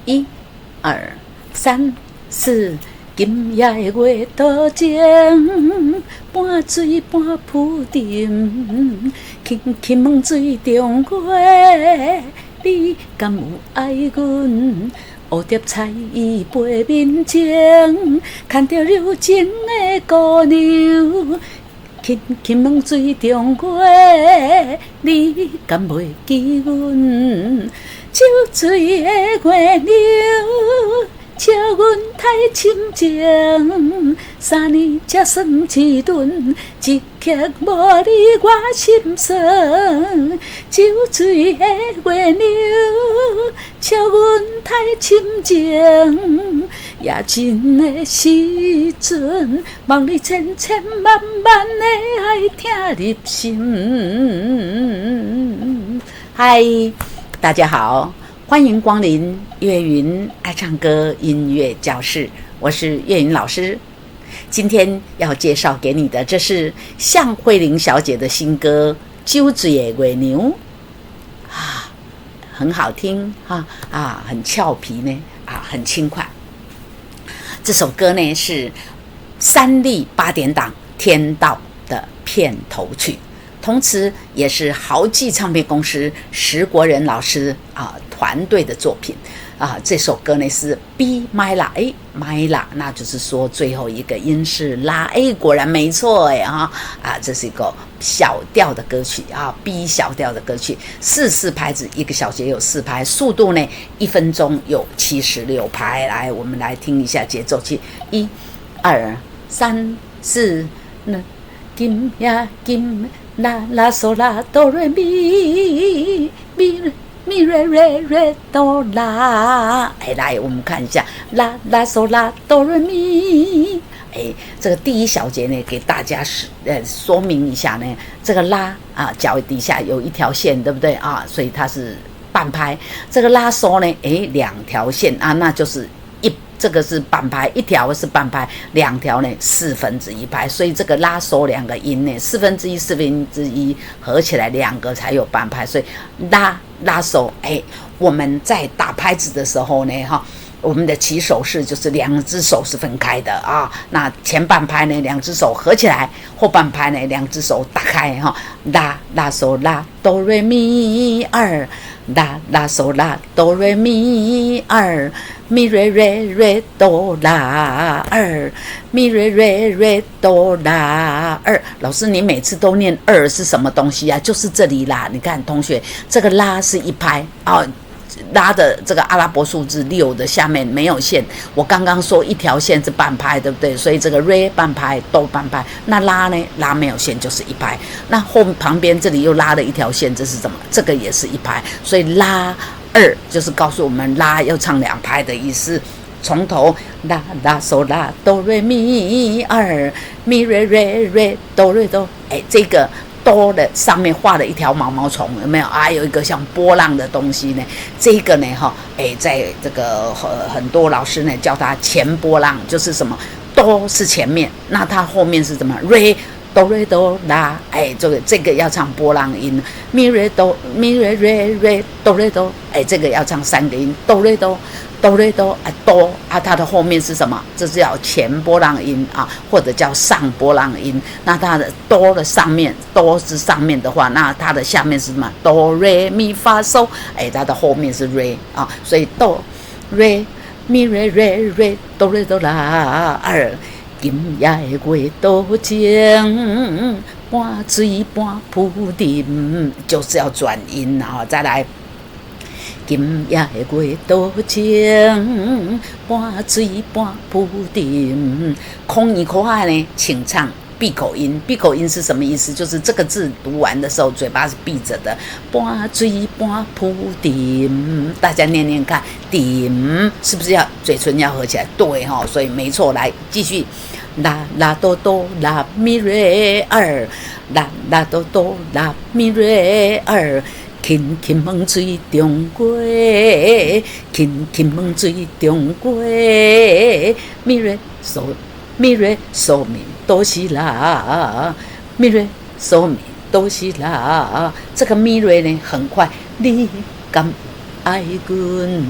一、二、三、四。今夜的月倒前，半水半浮沉，轻轻问水中月，你敢有爱阮？蝴蝶彩衣飞面前，看着流情的姑娘，轻轻问水中月，你敢袂记阮？秋水的月亮。笑阮太深情，3年才算一顿，一刻无你我心酸。酒醉的月亮，笑阮太深情，夜深的时阵，望你千千万万的爱听入心。嗨，大家好。欢迎光临岳云爱唱歌音乐教室，我是岳云老师。今天要介绍给你的，这是向慧玲小姐的新歌《酒醉的月娘》很好听很俏皮呢很轻快。这首歌呢是3立8点档天道的片头曲，同时也是豪记唱片公司石国仁老师团队的作品这首歌呢是 B 麦拉麦拉，那就是说最后一个音是拉果然没错这是一个小调的歌曲B 小调的歌曲，44拍子，1个小节有4拍，速度呢1分钟有76拍。来，我们来听一下节奏器，1、2、3、4，金呀金，啦啦嗦啦哆来咪咪瑞瑞瑞哆啦，来我们看一下啦啦嗦啦哆来咪。这个第1小节呢，给大家说明一下呢，这个拉脚底下有一条线，对不对所以它是半拍。这个拉嗦呢，2条线那就是这个是半拍，1条是半拍，2条呢1/4拍，所以这个拉嗦2个音呢，1/4合起来2个才有半拍，所以拉嗦我们在打拍子的时候呢我们的起手式就是2只手是分开的那前半拍呢2只手合起来，后半拍呢2只手打开拉嗦拉哆瑞咪2，拉嗦拉哆瑞咪2，咪瑞瑞瑞哆啦2，咪瑞瑞瑞哆啦2。老师，你每次都念2是什么东西就是这里啦。你看同学，这个拉是1拍拉的这个阿拉伯数字6的下面没有线，我刚刚说1条线是半拍，对不对？所以这个 re 半拍，哆半拍，那拉呢？拉没有线就是1拍，那旁边这里又拉了1条线，这是什么？这个也是1拍，所以拉2就是告诉我们拉要唱2拍的意思。从头拉嗦拉哆瑞咪2，咪瑞瑞瑞哆瑞哆，这个哆的上面画了一条毛毛虫，有没有有一个像波浪的东西呢？这个呢在这个很多老师呢叫它前波浪，就是什么哆是前面，那它后面是什么瑞哆瑞哆拉，这个要唱波浪音，咪瑞哆咪瑞瑞瑞哆瑞哆，这个要唱3个音，哆瑞哆哆瑞哆哆它的后面是什么？这是叫前波浪音或者叫上波浪音。那它的哆的上面，哆是上面的话，那它的下面是什么？哆瑞咪发嗦，它的后面是瑞所以哆瑞咪瑞瑞瑞哆瑞哆啦2。今夜的月倒前，半水半浮沉，就是要转音再来。今夜的月倒前，半水半浮沉，空一口呢，请唱闭口音。闭口音是什么意思？就是这个字读完的时候嘴巴是闭着的。半水半浮沉，大家念念看，沉是不是要嘴唇要合起来？对所以没错。来继续，啦哆哆啦咪瑞2，啦哆哆啦咪瑞2。轻轻问水中月，轻轻问水中月，咪瑞嗦咪都是啦，咪瑞嗦咪都是啦。这个咪瑞呢很快，你敢爱阮？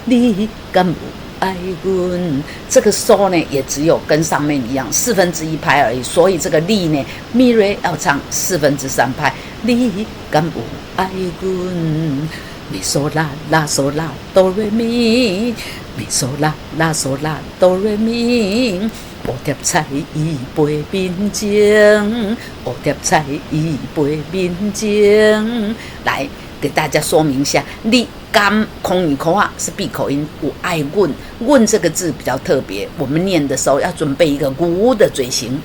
你敢有爱阮？这个嗦呢，也只有跟上面一样1/4拍而已，所以这个力呢，咪瑞要唱3/4拍。你敢有爱阮？咪嗦啦啦嗦啦哆瑞咪，咪嗦啦啦嗦啦哆瑞咪。蝴蝶彩伊飞面前，蝴蝶彩伊飞面前。来给大家说明一下，你敢空语口啊是闭口音，我爱问问这个字比较特别，我们念的时候要准备一个牛的嘴型，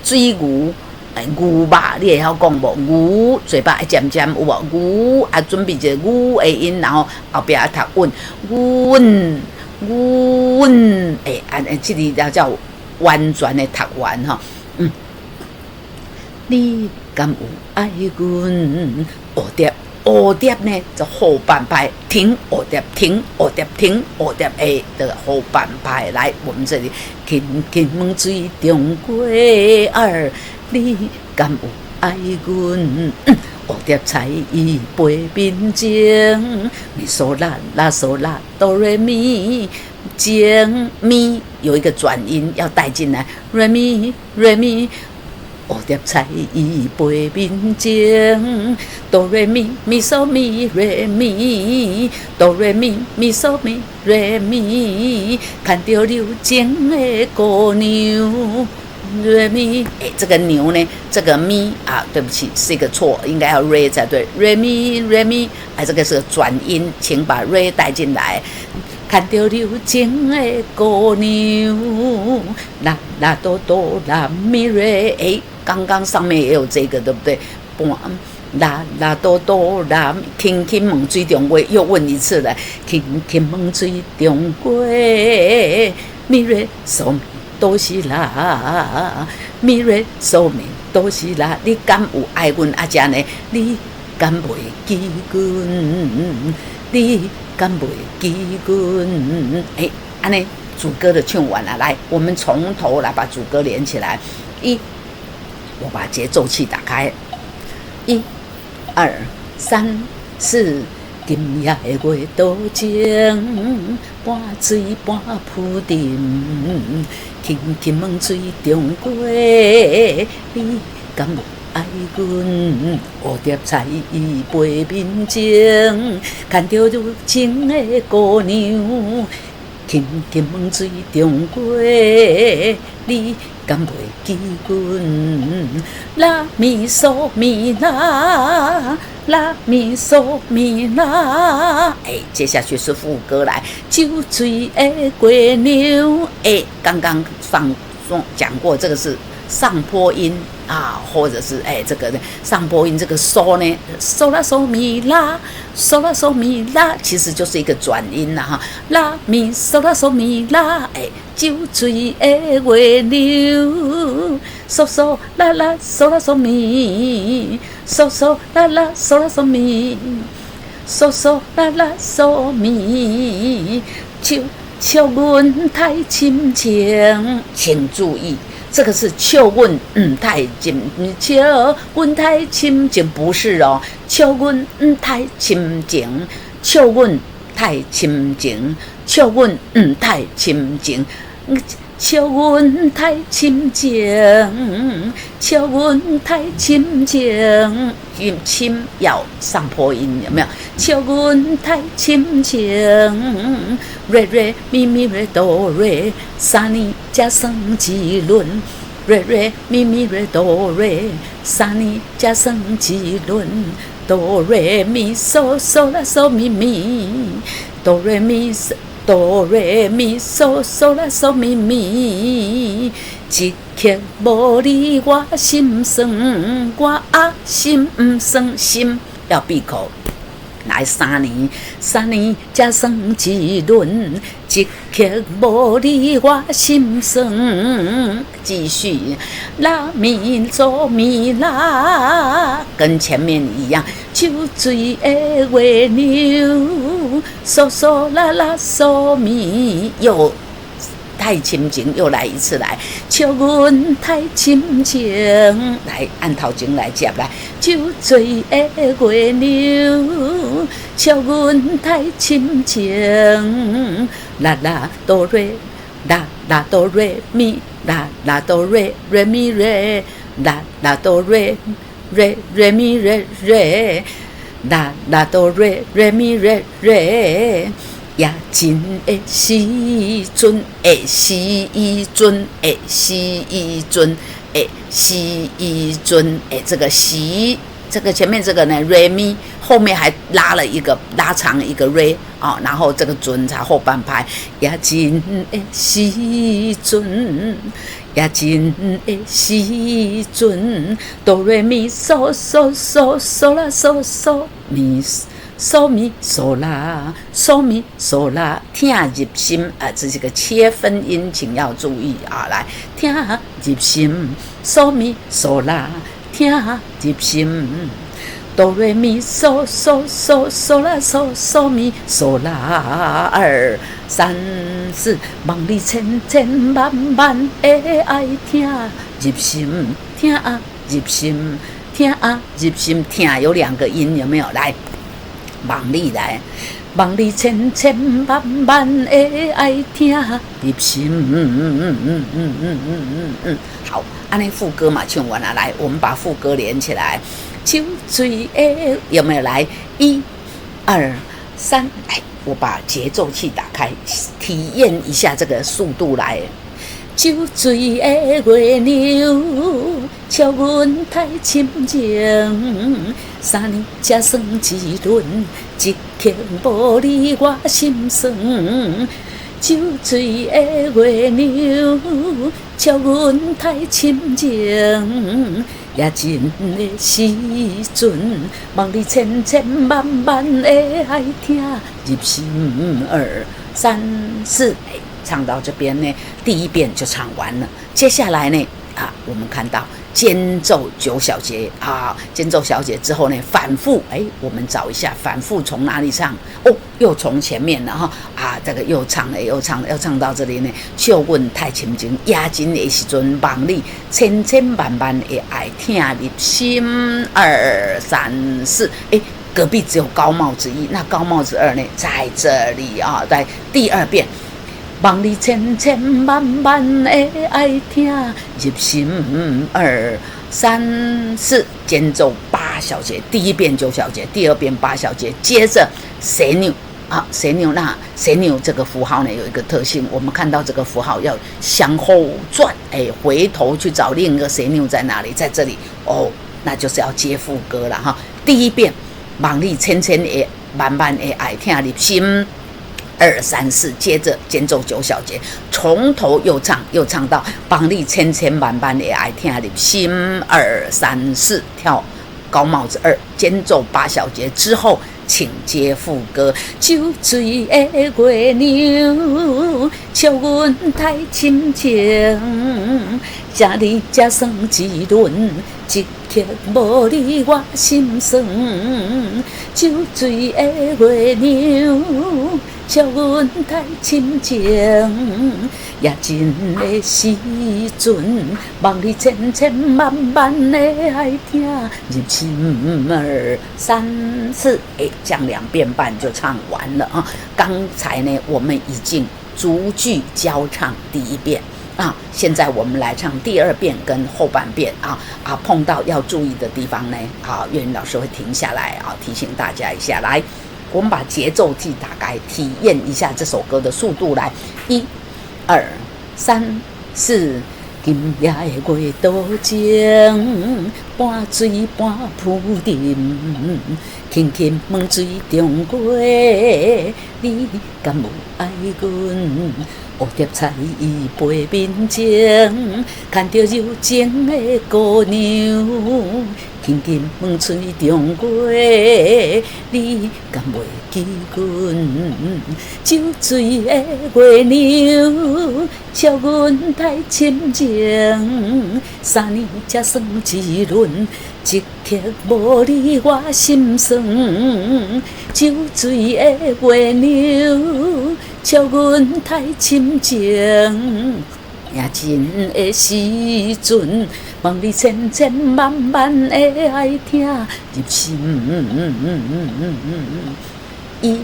水牛。牛吧，你会晓讲无？牛嘴巴会尖尖有无？牛啊，准备一个牛的音，然后后边读稳稳稳，这里叫完全的读完哈。你敢有爱阮？蝴蝶呢，就后半拍停，蝴蝶停，蝴蝶停，蝴蝶的后半拍来，我们这里轻轻问水中月儿。你敢有爱阮？蝴蝶彩伊飞面前，咪嗦啦啦嗦啦哆瑞咪，前咪有一个转音要带进来，瑞咪瑞咪。蝴蝶彩伊飞面前，哆瑞咪咪嗦咪瑞咪，哆瑞咪咪嗦咪瑞咪，看到流情的姑娘。瑞咪，这个牛呢，这个咪啊，对不起，是一个错，应该要瑞才对。瑞咪瑞咪，这个是个转音，请把瑞带进来。看到流情的姑娘，啦啦哆哆啦咪瑞，刚刚上面也有这个，对不对？啦啦哆哆啦，轻轻问水中月，又问一次了，轻轻问水中月，咪瑞嗦咪。都是啦，咪瑞嗦咪都是啦，你敢有爱阮阿姐呢？你敢袂记阮？你敢袂记阮？安尼主歌的唱完了，来，我们从头来把主歌连起来。我把节奏器打开，1、2、3、4。今夜的月都情，半水半浮沉，轻轻问水中月，你敢有爱阮？蝴蝶彩伊飞面前，看到如情的姑娘，轻轻问水中月，你敢袂记阮？啦咪嗦咪啦。啦咪嗦咪啦，接下去是副歌来，酒醉的月娘，刚刚讲过，这个是上坡音啊，或者是这个上坡音这个嗦呢，嗦啦嗦咪啦，嗦啦嗦咪啦，其实就是一个转音啦哈，啦咪嗦啦嗦咪啦，酒醉的月娘，嗦嗦啦啦嗦啦嗦咪。嗦嗦啦啦嗦啦嗦咪，嗦嗦啦啦嗦咪，笑阮太深情，请注意，这个是笑阮太深，笑阮太深情不是哦，笑阮太深情，笑阮太深情，笑阮太深情。笑阮太深情，笑阮太深情，深要上坡音有没有？笑阮太深情，瑞瑞咪咪瑞哆瑞，三年加生几轮，瑞瑞咪咪瑞哆瑞，三年加生几轮，哆瑞咪嗦嗦啦嗦咪咪，哆瑞咪嗦。哆来咪嗦嗦啦嗦咪咪，一刻无你我心酸，我心酸，心要闭口。来三年才算一轮，一刻无你我心酸。继续，拉咪嗦咪拉，跟前面一样。酒醉的月娘，嗦嗦啦啦嗦咪，又太深情，又来一次来，笑阮太深情，来按头前来接来，酒醉的月娘，笑阮太深情，啦啦哆瑞，啦啦哆瑞咪，啦啦哆瑞瑞咪瑞，啦啦哆瑞瑞瑞咪瑞瑞。啦啦哆瑞瑞咪瑞瑞，也真的时阵，的时阵，的时阵，的时阵，这个时，这个前面这个呢瑞咪，后面还拉长一个瑞啊，然后这个准才后半拍，也真的时阵。也真的时阵，哆瑞咪嗦嗦嗦嗦啦嗦嗦咪嗦咪嗦啦嗦咪嗦啦，听入心啊！这是个切分音，请要注意啊！来，听入心，嗦咪嗦啦，听入心。哆瑞咪嗦嗦嗦嗦啦嗦嗦咪嗦啦2、3、4，望你千千万万的爱听入心，听入心，听入心，听有2个音，有没有？来，望你来，望你千千万万的爱听入心。好，按那副歌嘛，唱完了，来，我们把副歌连起来。酒醉的有没有来？1、2、3，来，我把节奏器打开，体验一下这个速度来。酒醉的月娘，笑阮太深情，3年才算一轮，一刻无你我心酸。酒醉的月娘，笑阮太深情。也真的时阵，望你千千万万的爱听入心2、3、4，唱到这边呢，第一遍就唱完了。接下来呢，我们看到间奏9小节啊，间奏小节之后呢，反复，我们找一下反复从哪里唱？哦，又从前面了哈，这个又唱了，要唱到这里呢。笑阮太深情，也真的时阵，望你千千万万的爱听入心2、3、4，隔壁只有高帽子1，那高帽子2呢，在这里啊，在第2遍。望你千千万万的爱听入心2、3、4，间奏8小节，第一遍9小节，第2遍8小节，接着蛇钮蛇钮，那蛇钮这个符号呢有一个特性，我们看到这个符号要向后转，回头去找另一个蛇钮在哪里，在这里哦，那就是要接副歌了哈。第一遍，望你千千的万万的爱听入心2、3、4，接着间奏9小节，从头又唱到望你千千万万的爱听入心2、3、4，跳高帽子2，间奏8小节之后，请接副歌。酒醉的月娘，笑阮太深情，这里才算一轮，一刻无你我心酸。酒醉的月娘，笑阮太深情，也真的时阵，望你千千万万的爱听入心2、3、4，这样2遍半就唱完了啊！刚才呢，我们已经逐句教唱第1遍。现在我们来唱第2遍跟后半遍碰到要注意的地方呢，岳云老师会停下来提醒大家一下。来，我们把节奏器打开，体验一下这首歌的速度。来，1、2、3、4。今夜的月都情，半水半浮沉，轻轻问水中过，你敢有爱阮？蝴蝶彩伊背面前，看着柔情的姑娘，轻轻问水中过，你敢袂记阮？酒醉的月娘，笑阮太深情，3年才算一轮，一刻无你我心酸。酒醉的月娘，笑阮太深情。也真的时阵，望你千千万万的爱听入心。1、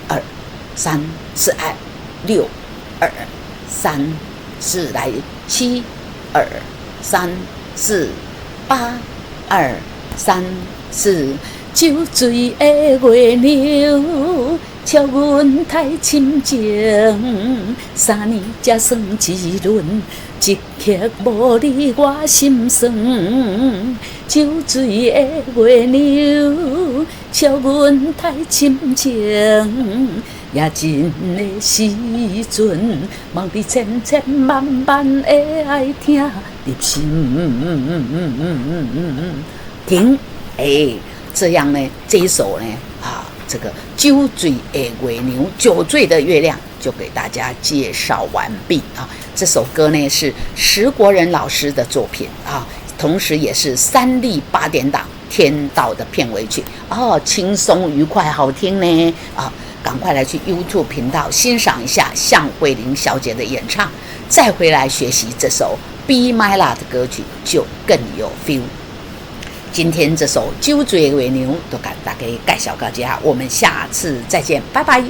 2、3、4，爱6、2、3、4，来7、2、3、4、8、2、3、4，酒醉的月娘。笑阮太深情，3年才算一轮，一刻无你我心酸。酒醉的月娘，笑阮太深情，也真的时阵，望你千千万万的爱听入心。停，这样呢，这一首呢，这个酒醉的月娘，酒醉的月亮，就给大家介绍完毕啊。这首歌呢是石国人老师的作品啊，同时也是3立8点档《天道》的片尾曲哦，轻松愉快，好听呢啊！赶快来去 YouTube 频道欣赏一下向慧玲小姐的演唱，再回来学习这首《Be My Love》的歌曲，就更有 feel。今天这首《酒醉的月娘》都跟大家介绍到这，我们下次再见，拜拜。